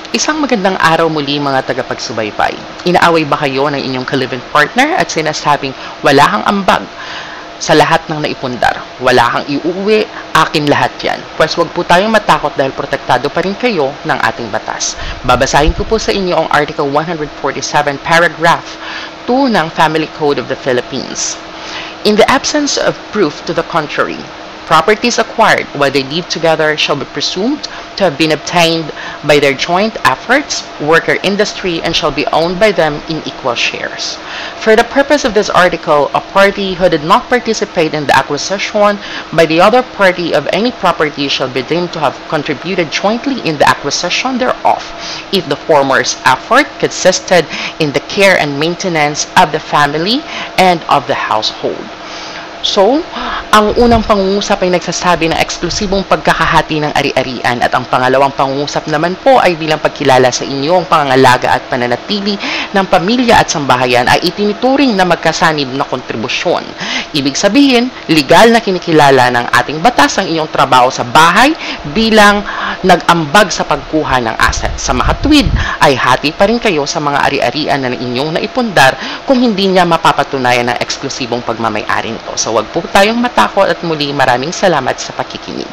Isang magandang araw muli mga tagapagsubaybay. Inaaway ba kayo ng inyong ka-live-in partner at sinasabing wala kang ambag sa lahat ng naipundar? Wala kang iuwi, akin lahat yan. Pwes wag po tayong matakot dahil protektado pa rin kayo ng ating batas. Babasahin ko po sa inyo ang Article 147, Paragraph 2 ng Family Code of the Philippines. In the absence of proof to the contrary, properties acquired while they live together shall be presumed to have been obtained by their joint efforts, work or industry, and shall be owned by them in equal shares. For the purpose of this article, a party who did not participate in the acquisition by the other party of any property shall be deemed to have contributed jointly in the acquisition thereof, if the former's effort consisted in the care and maintenance of the family and of the household. So, ang unang pangungusap ay nagsasabi ng eksklusibong pagkakahati ng ari-arian at ang pangalawang pangungusap naman po ay bilang pagkilala sa inyo ang pangangalaga at pananatili ng pamilya at sambahayan ay itinituring na magkasanib na kontribusyon. Ibig sabihin, legal na kinikilala ng ating batas ang inyong trabaho sa bahay bilang nag-ambag sa pagkuha ng asset. Sa makatwid ay hati pa rin kayo sa mga ari-arian na inyong naipundar kung hindi niya mapapatunayan ng eksklusibong pagmamay-ari nito. So, wag po tayong matakot at muli maraming salamat sa pakikinig.